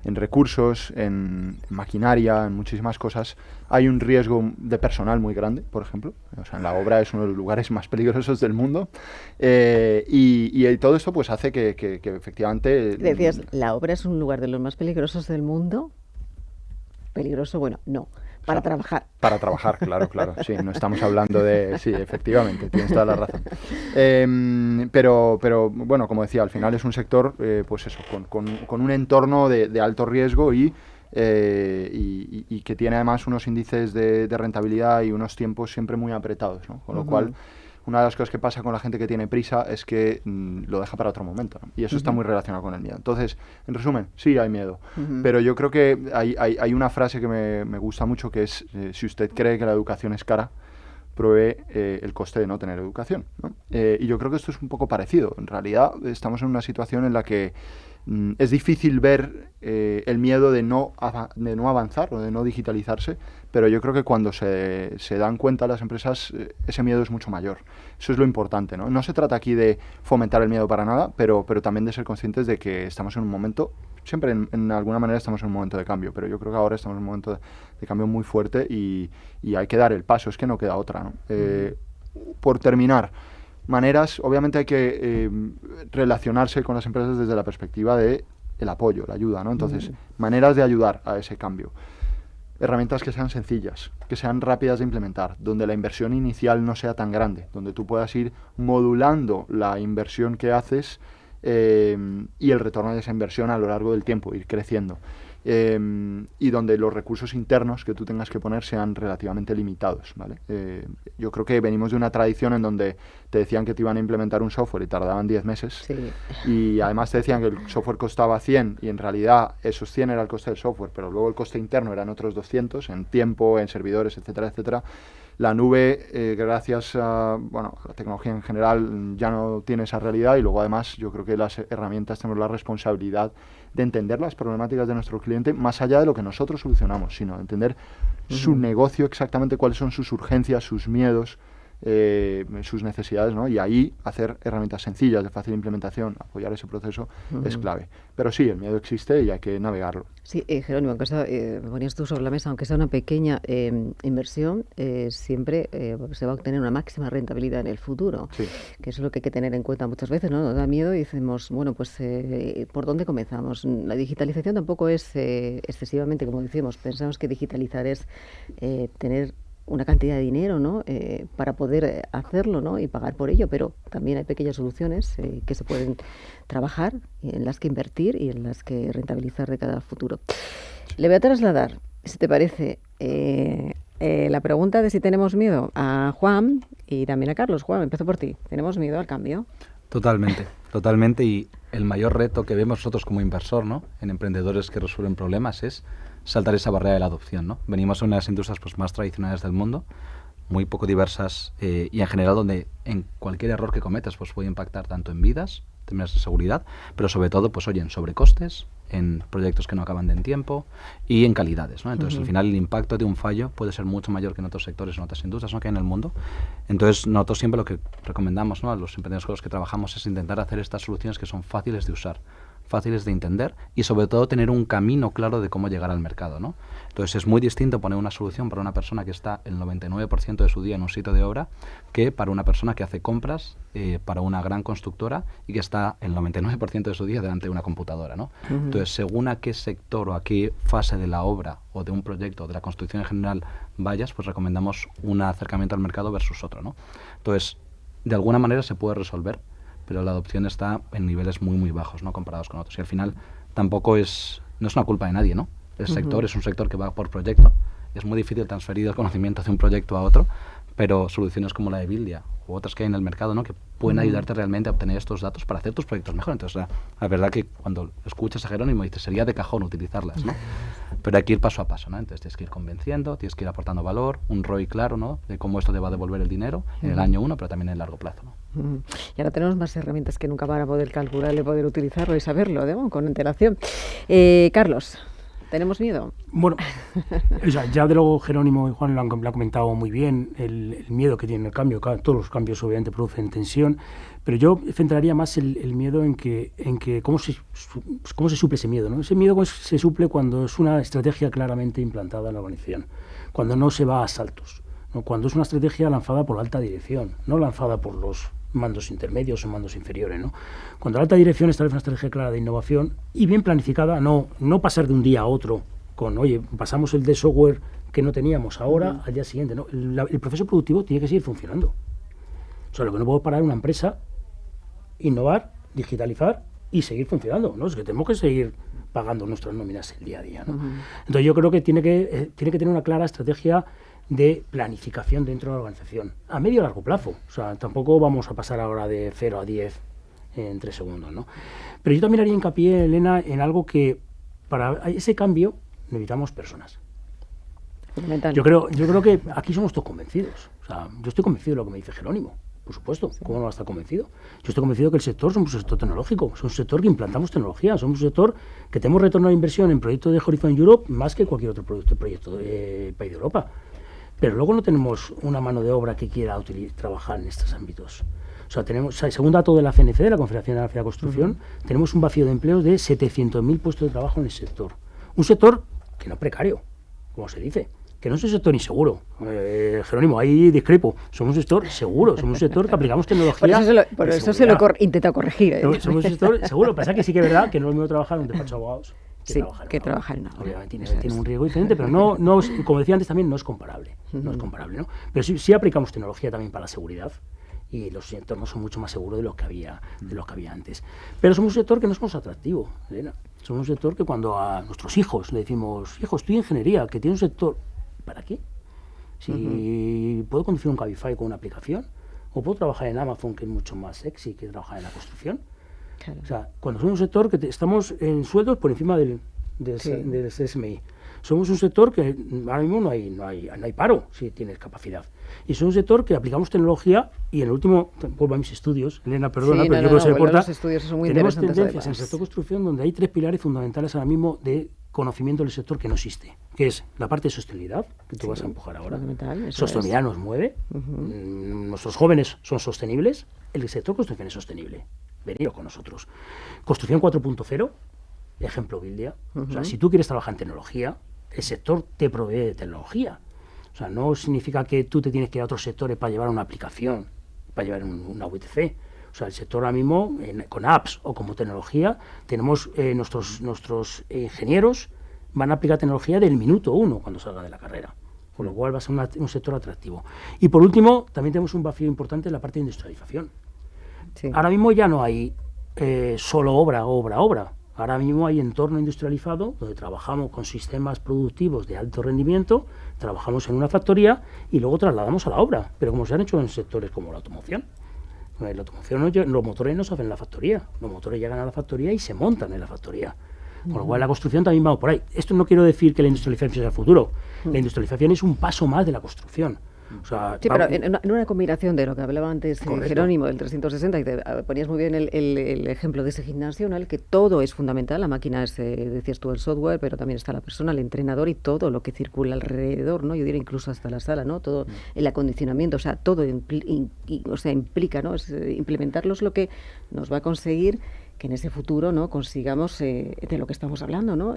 Speaker 3: recursos, en maquinaria, en muchísimas cosas. Hay un riesgo de personal muy grande, por ejemplo. O sea, en la obra es uno de los lugares más peligrosos del mundo. Y todo esto pues hace que efectivamente...
Speaker 1: Decías, ¿la obra es un lugar de los más peligrosos del mundo? Peligroso, bueno, no. Para trabajar. Para trabajar,
Speaker 3: claro. Sí, no estamos hablando de... Sí, efectivamente, tienes toda la razón. Pero bueno, como decía, al final es un sector, pues eso, con un entorno de alto riesgo y que tiene además unos índices de rentabilidad y unos tiempos siempre muy apretados, ¿no? Con lo cual, una de las cosas que pasa con la gente que tiene prisa es que lo deja para otro momento, ¿no? Y eso está muy relacionado con el miedo. Entonces, en resumen, sí hay miedo, pero yo creo que hay una frase que me gusta mucho que es, si usted cree que la educación es cara, pruebe el coste de no tener educación, ¿no? Y yo creo que esto es un poco parecido. En realidad, estamos en una situación en la que es difícil ver el miedo de no avanzar o de no digitalizarse, pero yo creo que cuando se dan cuenta las empresas, ese miedo es mucho mayor. Eso es lo importante, ¿no? No se trata aquí de fomentar el miedo para nada, pero también de ser conscientes de que estamos en un momento, siempre en alguna manera estamos en un momento de cambio, pero yo creo que ahora estamos en un momento de cambio muy fuerte y hay que dar el paso, es que no queda otra, ¿no? Por terminar, maneras, obviamente hay que relacionarse con las empresas desde la perspectiva de el apoyo, la ayuda, ¿no? Entonces, maneras de ayudar a ese cambio. Herramientas que sean sencillas, que sean rápidas de implementar, donde la inversión inicial no sea tan grande, donde tú puedas ir modulando la inversión que haces y el retorno de esa inversión a lo largo del tiempo, ir creciendo. Y donde los recursos internos que tú tengas que poner sean relativamente limitados, ¿vale? Yo creo que venimos de una tradición en donde te decían que te iban a implementar un software y tardaban 10 meses,
Speaker 1: Sí.
Speaker 3: y además te decían que el software costaba 100 y en realidad esos 100 era el coste del software, pero luego el coste interno eran otros 200 en tiempo, en servidores, etcétera, etcétera. La nube, gracias a la tecnología en general, ya no tiene esa realidad, y luego además yo creo que las herramientas tenemos la responsabilidad de entender las problemáticas de nuestro cliente más allá de lo que nosotros solucionamos, sino entender su negocio, exactamente cuáles son sus urgencias, sus miedos, sus necesidades, ¿no? Y ahí hacer herramientas sencillas, de fácil implementación, apoyar ese proceso es clave. Pero sí, el miedo existe y hay que navegarlo.
Speaker 1: Sí, Jerónimo, aunque sea, ponías tú sobre la mesa, aunque sea una pequeña inversión, siempre se va a obtener una máxima rentabilidad en el futuro,
Speaker 3: Sí.
Speaker 1: que eso es lo que hay que tener en cuenta muchas veces, ¿no? Nos da miedo y decimos, bueno, pues ¿por dónde comenzamos? La digitalización tampoco es excesivamente, como decimos, pensamos que digitalizar es tener una cantidad de dinero, ¿no? Para poder hacerlo, ¿no? Y pagar por ello, pero también hay pequeñas soluciones que se pueden trabajar, en las que invertir y en las que rentabilizar de cada futuro. Le voy a trasladar, si te parece, la pregunta de si tenemos miedo a Juan y también a Carlos. Juan, empiezo por ti. ¿Tenemos miedo al cambio?
Speaker 4: Totalmente, totalmente. Y el mayor reto que vemos nosotros como inversor, ¿no?, en emprendedores que resuelven problemas, es saltar esa barrera de la adopción, ¿no? Venimos de una de las industrias pues más tradicionales del mundo, muy poco diversas, y en general donde en cualquier error que cometas pues puede impactar tanto en vidas, temas de seguridad, pero sobre todo pues oye, en sobrecostes, en proyectos que no acaban en tiempo y en calidades, ¿no? Entonces al final el impacto de un fallo puede ser mucho mayor que en otros sectores, en otras industrias, ¿no?, que hay en el mundo. Entonces nosotros siempre lo que recomendamos, ¿no?, a los emprendedores con los que trabajamos es intentar hacer estas soluciones que son fáciles de usar, fáciles de entender y sobre todo tener un camino claro de cómo llegar al mercado, ¿no? Entonces es muy distinto poner una solución para una persona que está el 99% de su día en un sitio de obra que para una persona que hace compras para una gran constructora y que está el 99% de su día delante de una computadora, ¿no? Entonces según a qué sector o a qué fase de la obra o de un proyecto o de la construcción en general vayas, pues recomendamos un acercamiento al mercado versus otro, ¿no? Entonces de alguna manera se puede resolver, pero la adopción está en niveles muy, muy bajos, ¿no?, comparados con otros. Y al final tampoco no es una culpa de nadie, ¿no? El sector es un sector que va por proyecto. Es muy difícil transferir el conocimiento de un proyecto a otro, pero soluciones como la de Buildia u otras que hay en el mercado, ¿no?, que pueden ayudarte realmente a obtener estos datos para hacer tus proyectos mejor. Entonces, la verdad que cuando escuchas a Jerónimo dices, sería de cajón utilizarlas, ¿no? Pero hay que ir paso a paso, ¿no? Entonces tienes que ir convenciendo, tienes que ir aportando valor, un ROI claro, ¿no?, de cómo esto te va a devolver el dinero en el año 1, pero también en el largo plazo, ¿no?
Speaker 1: Y ahora tenemos más herramientas que nunca para poder calcularlo y poder utilizarlo y saberlo, ¿no?, con antelación. Carlos, ¿tenemos miedo?
Speaker 5: Bueno, o sea, ya de luego Jerónimo y Juan lo han comentado muy bien, el miedo que tiene el cambio. Todos los cambios obviamente producen tensión, pero yo centraría más el miedo en que cómo se suple ese miedo, ¿no? Ese miedo se suple cuando es una estrategia claramente implantada en la organización, cuando no se va a saltos, ¿no?, cuando es una estrategia lanzada por la alta dirección, no lanzada por los mandos intermedios o mandos inferiores, ¿no? Cuando la alta dirección establece una estrategia clara de innovación y bien planificada, no pasar de un día a otro con, oye, pasamos el de software que no teníamos ahora al día siguiente, ¿no? El proceso productivo tiene que seguir funcionando. O sea, lo que no puedo parar una empresa, innovar, digitalizar y seguir funcionando, ¿no? Es que tenemos que seguir pagando nuestras nóminas el día a día, ¿no? Entonces yo creo que tiene que tener una clara estrategia de planificación dentro de la organización, a medio y largo plazo. O sea, tampoco vamos a pasar ahora de 0 a 10 en 3 segundos, ¿no? Pero yo también haría hincapié, Elena, en algo que para ese cambio necesitamos personas.
Speaker 1: Fundamental.
Speaker 5: Yo creo que aquí somos todos convencidos. O sea, yo estoy convencido de lo que me dice Jerónimo, por supuesto. ¿Cómo no va a estar convencido? Yo estoy convencido que el sector somos un sector tecnológico, somos un sector que implantamos tecnología, somos un sector que tenemos retorno de inversión en proyectos de Horizon Europe más que cualquier otro proyecto de país de Europa. Pero luego no tenemos una mano de obra que quiera trabajar en estos ámbitos. O sea, según dato de la CNC, de la Confederación de la Construcción, tenemos un vacío de empleos de 700.000 puestos de trabajo en el sector. Un sector que no es precario, como se dice, que no es un sector inseguro. Jerónimo, ahí discrepo. Somos un sector seguro, somos un sector que aplicamos tecnología.
Speaker 1: Por eso se lo intenta corregir.
Speaker 5: Somos un sector seguro. Pasa que sí que es verdad que no es lo mismo trabajar en un despacho de abogados
Speaker 1: que trabajar en una obra.
Speaker 5: Obviamente tiene un riesgo diferente, pero no, como decía antes también, no es comparable. No es comparable, ¿no? Pero sí aplicamos tecnología también para la seguridad. Y los entornos son mucho más seguros de lo que había antes. Pero somos un sector que no somos atractivo, Elena. Somos un sector que cuando a nuestros hijos le decimos, hijo, estudia ingeniería, que tiene un sector, ¿para qué? Si puedo conducir un Cabify con una aplicación, o puedo trabajar en Amazon, que es mucho más sexy que trabajar en la construcción. Claro. O sea, cuando somos un sector que estamos en sueldos por encima del SMI. Somos un sector que ahora mismo no hay paro si tienes capacidad. Y somos un sector que aplicamos tecnología y en el último, vuelvo a mis estudios, Elena, perdona, pero yo creo que se me corta.
Speaker 1: Los estudios son muy
Speaker 5: tenemos
Speaker 1: interesantes,
Speaker 5: tendencias en el sector construcción donde hay 3 pilares fundamentales ahora mismo de conocimiento del sector que no existe, que es la parte de sostenibilidad, que tú vas a empujar ahora. Sostenibilidad nos mueve, nuestros jóvenes son sostenibles, el sector construcción es sostenible. Venido con nosotros. Construcción 4.0, ejemplo Bildia. O sea, si tú quieres trabajar en tecnología, el sector te provee de tecnología. O sea, no significa que tú te tienes que ir a otros sectores para llevar una aplicación, para llevar una UTC. O sea, el sector ahora mismo, con apps o como tecnología, tenemos nuestros ingenieros van a aplicar tecnología del minuto 1 cuando salga de la carrera. Con lo cual va a ser un sector atractivo. Y por último, también tenemos un vacío importante en la parte de industrialización. Sí. Ahora mismo ya no hay solo obra. Ahora mismo hay entorno industrializado donde trabajamos con sistemas productivos de alto rendimiento, trabajamos en una factoría y luego trasladamos a la obra. Pero como se han hecho en sectores como la automoción. La automoción, los motores no se hacen en la factoría. Los motores llegan a la factoría y se montan en la factoría. Con lo cual la construcción también va por ahí. Esto no quiero decir que la industrialización sea el futuro. La industrialización es un paso más de la construcción. O sea,
Speaker 1: sí, pero en una combinación de lo que hablaba antes Jerónimo, del 360, y te ponías muy bien el ejemplo de ese gimnasio, ¿no? El que todo es fundamental, la máquina es, decías tú, el software, pero también está la persona, el entrenador y todo lo que circula alrededor, ¿no? Yo diría incluso hasta la sala, ¿no? Todo el acondicionamiento, o sea, todo implica, ¿no? Implementarlo es lo que nos va a conseguir que en ese futuro, ¿no? Consigamos de lo que estamos hablando, ¿no?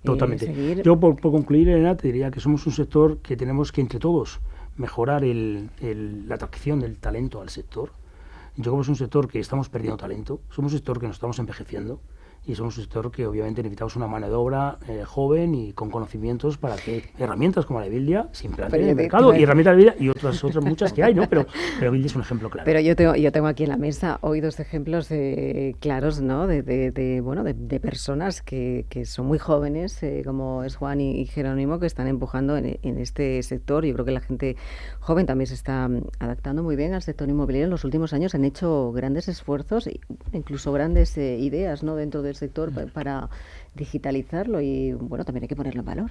Speaker 5: Totalmente. Yo, por concluir, Elena, te diría que somos un sector que tenemos que, entre todos, mejorar la atracción del talento al sector. Yo creo que es un sector que estamos perdiendo talento, somos un sector que nos estamos envejeciendo y somos un sector que obviamente necesitamos una mano de obra joven y con conocimientos para que herramientas como la de Bildia se implanten en el mercado y herramientas de Bildia y otras muchas que hay, ¿no? Pero Bildia es un ejemplo claro.
Speaker 1: Pero yo tengo aquí en la mesa hoy 2 ejemplos claros, ¿no? De personas que son muy jóvenes, como es Juan y Jerónimo, que están empujando en este sector. Yo creo que la gente joven también se está adaptando muy bien al sector inmobiliario. En los últimos años han hecho grandes esfuerzos, incluso grandes ideas, ¿no? Dentro del sector para digitalizarlo y bueno, también hay que ponerlo en valor.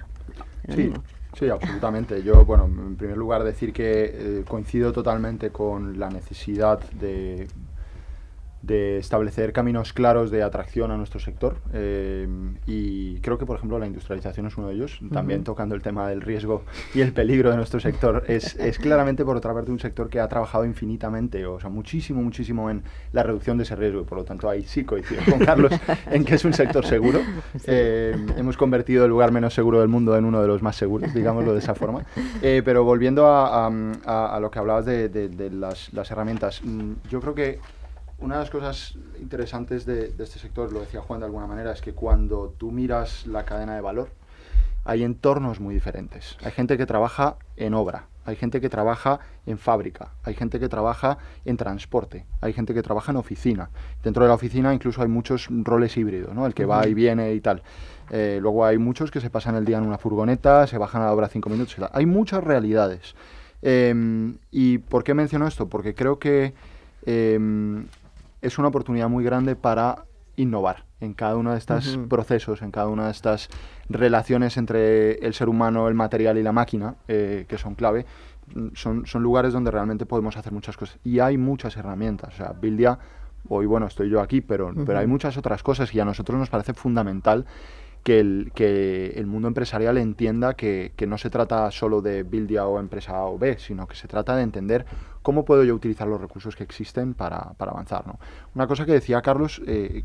Speaker 3: Sí, absolutamente. Yo, bueno, en primer lugar decir que coincido totalmente con la necesidad de establecer caminos claros de atracción a nuestro sector y creo que, por ejemplo, la industrialización es uno de ellos, también tocando el tema del riesgo y el peligro de nuestro sector. Es claramente, por otra parte, un sector que ha trabajado infinitamente, o sea, muchísimo en la reducción de ese riesgo y, por lo tanto, ahí sí coincido con Carlos en que es un sector seguro. Hemos convertido el lugar menos seguro del mundo en uno de los más seguros, digámoslo de esa forma. Pero volviendo a lo que hablabas de las herramientas, yo creo que una de las cosas interesantes de este sector, lo decía Juan de alguna manera, es que cuando tú miras la cadena de valor, hay entornos muy diferentes. Hay gente que trabaja en obra, hay gente que trabaja en fábrica, hay gente que trabaja en transporte, hay gente que trabaja en oficina. Dentro de la oficina incluso hay muchos roles híbridos, ¿no? El que va y viene y tal. Luego hay muchos que se pasan el día en una furgoneta, se bajan a la obra 5 minutos y tal. Hay muchas realidades. ¿Y por qué menciono esto? Porque creo que es una oportunidad muy grande para innovar en cada uno de estos procesos, en cada una de estas relaciones entre el ser humano, el material y la máquina, que son clave. Son lugares donde realmente podemos hacer muchas cosas. Y hay muchas herramientas. O sea, Bildia, hoy, bueno, estoy yo aquí, pero hay muchas otras cosas y a nosotros nos parece fundamental que el mundo empresarial entienda que no se trata solo de Bildia o empresa A o B, sino que se trata de entender cómo puedo yo utilizar los recursos que existen para avanzar, ¿no? Una cosa que decía Carlos,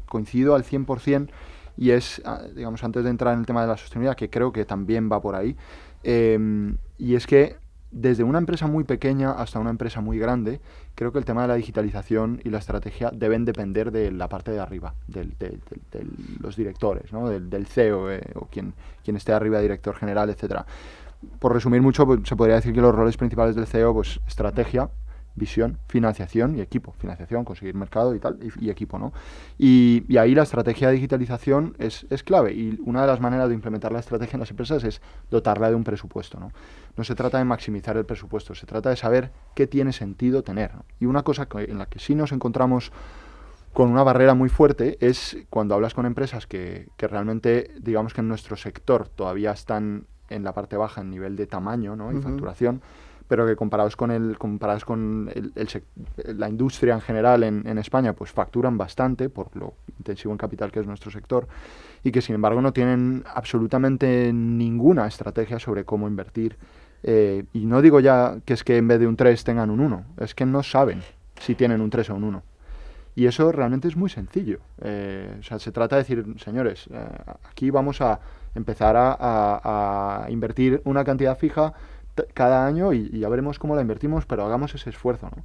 Speaker 3: coincido al 100%, y es, digamos, antes de entrar en el tema de la sostenibilidad, que creo que también va por ahí, y es que desde una empresa muy pequeña hasta una empresa muy grande, creo que el tema de la digitalización y la estrategia deben depender de la parte de arriba, de los directores, ¿no? del CEO o quien esté arriba, director general, etcétera. Por resumir mucho, pues, se podría decir que los roles principales del CEO, pues estrategia, visión, financiación y equipo. Financiación, conseguir mercado y tal, y equipo, ¿no? Y ahí la estrategia de digitalización es clave, y una de las maneras de implementar la estrategia en las empresas es dotarla de un presupuesto, ¿no? No se trata de maximizar el presupuesto, se trata de saber qué tiene sentido tener, ¿no? Y una cosa en la que sí nos encontramos con una barrera muy fuerte es cuando hablas con empresas que realmente, digamos que en nuestro sector todavía están en la parte baja en nivel de tamaño, ¿no? Y facturación, pero que comparados con la industria en general en España, pues facturan bastante por lo intensivo en capital que es nuestro sector, y que sin embargo no tienen absolutamente ninguna estrategia sobre cómo invertir. Y no digo ya que es que en vez de un 3 tengan un 1, es que no saben si tienen un 3 o un 1. Y eso realmente es muy sencillo. O sea, se trata de decir, señores, aquí vamos a empezar a invertir una cantidad fija cada año y ya veremos cómo la invertimos, pero hagamos ese esfuerzo, ¿no?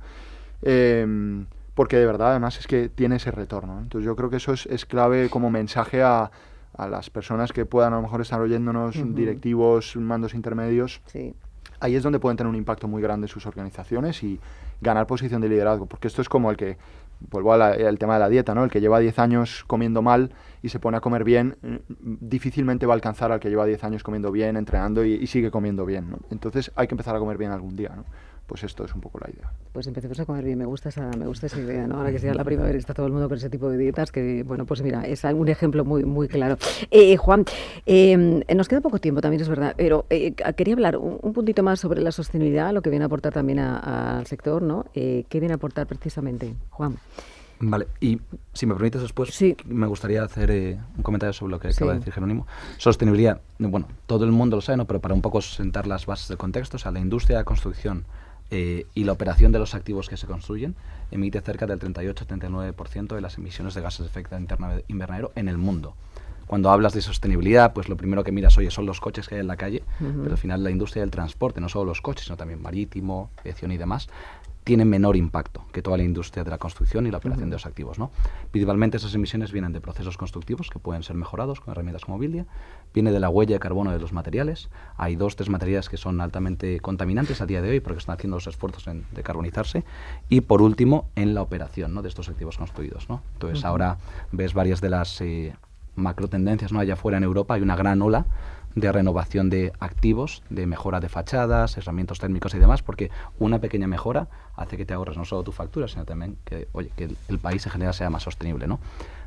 Speaker 3: Porque de verdad además es que tiene ese retorno, ¿no? Entonces yo creo que eso es clave como mensaje a las personas que puedan a lo mejor estar oyéndonos, directivos, mandos intermedios.
Speaker 1: Sí.
Speaker 3: Ahí es donde pueden tener un impacto muy grande en sus organizaciones y ganar posición de liderazgo, porque esto es como el que, vuelvo al tema de la dieta, ¿no? El que lleva 10 años comiendo mal y se pone a comer bien, difícilmente va a alcanzar al que lleva 10 años comiendo bien, entrenando y sigue comiendo bien, ¿no? Entonces hay que empezar a comer bien algún día, ¿no? Pues esto es un poco la idea.
Speaker 1: Pues empecemos a comer bien, me gusta esa idea, ¿no? Ahora que sea la primavera y está todo el mundo con ese tipo de dietas, que bueno, pues mira, es un ejemplo muy, muy claro. Juan, nos queda poco tiempo también, es verdad, pero quería hablar un puntito más sobre la sostenibilidad, lo que viene a aportar también al sector, ¿no? ¿Qué viene a aportar precisamente, Juan?
Speaker 4: Vale, y si me permites después,
Speaker 1: sí,
Speaker 4: me gustaría hacer un comentario sobre lo que acaba de decir Jerónimo. Sostenibilidad, bueno, todo el mundo lo sabe, ¿no? Pero para un poco sentar las bases del contexto, o sea, la industria de la construcción y la operación de los activos que se construyen emite cerca del 38-39% de las emisiones de gases de efecto invernadero en el mundo. Cuando hablas de sostenibilidad, pues lo primero que miras, oye, son los coches que hay en la calle, pero al final la industria del transporte, no solo los coches, sino también marítimo, aviación y demás, tiene menor impacto que toda la industria de la construcción y la operación de los activos, ¿no? Principalmente esas emisiones vienen de procesos constructivos que pueden ser mejorados con herramientas como Buildia, viene de la huella de carbono de los materiales. Hay 2-3 materiales que son altamente contaminantes a día de hoy porque están haciendo los esfuerzos en decarbonizarse, y por último en la operación, ¿no? De estos activos construidos, ¿no? Entonces ahora ves varias de las macro tendencias, ¿no? Allá afuera en Europa hay una gran ola de renovación de activos, de mejora de fachadas, aislamientos térmicos y demás, porque una pequeña mejora hace que te ahorres no solo tu factura, sino también que, oye, que el país en general sea más sostenible, ¿no?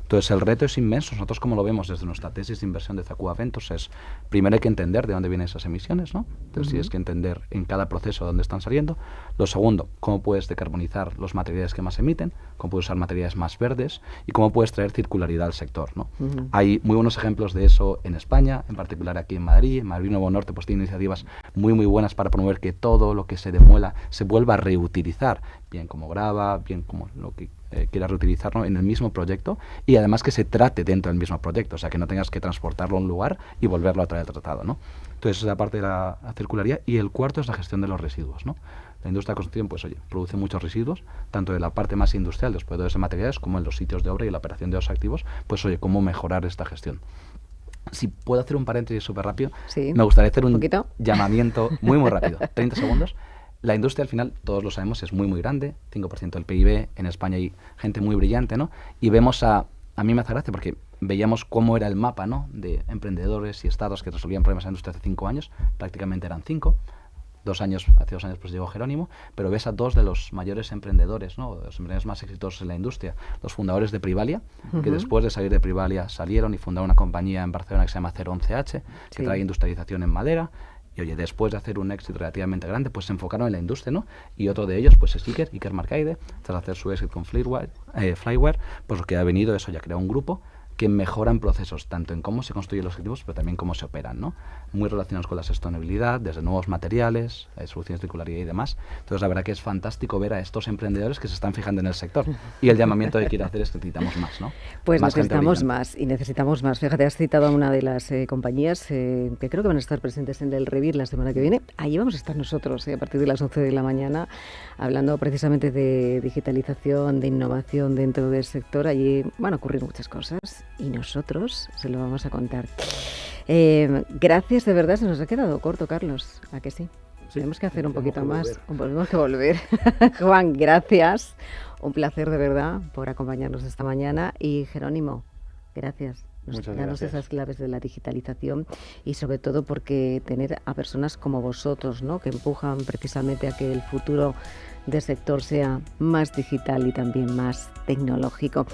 Speaker 4: Entonces el reto es inmenso. Nosotros, como lo vemos desde nuestra tesis de inversión de Zacua Ventures, es primero hay que entender de dónde vienen esas emisiones, ¿no? Entonces tienes que entender en cada proceso dónde están saliendo. Lo segundo, cómo puedes decarbonizar los materiales que más emiten, cómo puedes usar materiales más verdes y cómo puedes traer circularidad al sector, ¿no? Hay muy buenos ejemplos de eso en España, en particular aquí en Madrid. En Madrid Nuevo Norte pues tiene iniciativas muy muy buenas para promover que todo lo que se demuela se vuelva a reutilizar, bien como grava, bien como lo que quiera reutilizarlo en el mismo proyecto, y además que se trate dentro del mismo proyecto, o sea que no tengas que transportarlo a un lugar y volverlo a traer tratado, ¿no? Entonces esa es la parte de la circularidad. Y el cuarto es la gestión de los residuos, ¿no? La industria de la construcción, pues oye, produce muchos residuos, tanto de la parte más industrial, los proveedores de materiales, como en los sitios de obra y la operación de los activos. Pues oye, cómo mejorar esta gestión. Si puedo hacer un paréntesis súper rápido, me gustaría hacer un llamamiento muy muy rápido, 30 segundos. La industria, al final, todos lo sabemos, es muy muy grande, 5% del PIB. En España hay gente muy brillante, ¿no? Y vemos a mí me hace gracia porque veíamos cómo era el mapa, ¿no? De emprendedores y estados que resolvían problemas en la industria hace 5 años, prácticamente eran 5. Hace 2 años pues llegó Jerónimo, pero ves a 2 de los mayores emprendedores, ¿no? Los emprendedores más exitosos en la industria, los fundadores de Privalia, que después de salir de Privalia salieron y fundaron una compañía en Barcelona que se llama 011H, que trae industrialización en madera. Y oye, después de hacer un éxito relativamente grande, pues se enfocaron en la industria, ¿no? Y otro de ellos, pues es Iker Marcaide, tras hacer su éxito con Flyware, pues lo que ha venido, eso ya creó un grupo que mejoran procesos, tanto en cómo se construyen los objetivos, pero también cómo se operan, ¿no? Muy relacionados con la sostenibilidad, desde nuevos materiales, soluciones de circularidad y demás. Entonces, la verdad que es fantástico ver a estos emprendedores que se están fijando en el sector. Y el llamamiento que quiero hacer es que necesitamos más, ¿no?
Speaker 1: Pues
Speaker 4: más
Speaker 1: necesitamos más, y necesitamos más. Fíjate, has citado a una de las compañías que creo que van a estar presentes en el Revir la semana que viene. Allí vamos a estar nosotros, a partir de las 11 de la mañana, hablando precisamente de digitalización, de innovación dentro del sector. Allí van a ocurrir muchas cosas y nosotros se lo vamos a contar. Gracias, de verdad, se nos ha quedado corto, Carlos. ¿A que sí? Tenemos que hacer un poquito más. Tenemos que volver. Juan, gracias. Un placer, de verdad, por acompañarnos esta mañana. Y Jerónimo, gracias. Danos esas claves de la digitalización y sobre todo porque tener a personas como vosotros, ¿no?, que empujan precisamente a que el futuro del sector sea más digital y también más tecnológico.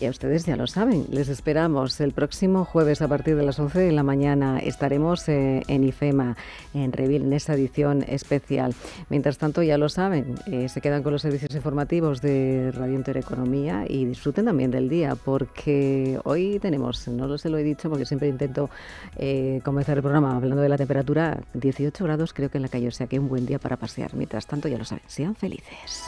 Speaker 1: Y a ustedes ya lo saben, les esperamos el próximo jueves a partir de las 11 de la mañana. Estaremos en IFEMA, en Revir, en esa edición especial. Mientras tanto, ya lo saben, se quedan con los servicios informativos de Radio Intereconomía y disfruten también del día, porque hoy tenemos, no se lo he dicho porque siempre intento comenzar el programa hablando de la temperatura, 18 grados creo que en la calle, o sea que un buen día para pasear. Mientras tanto, ya lo saben, sean felices.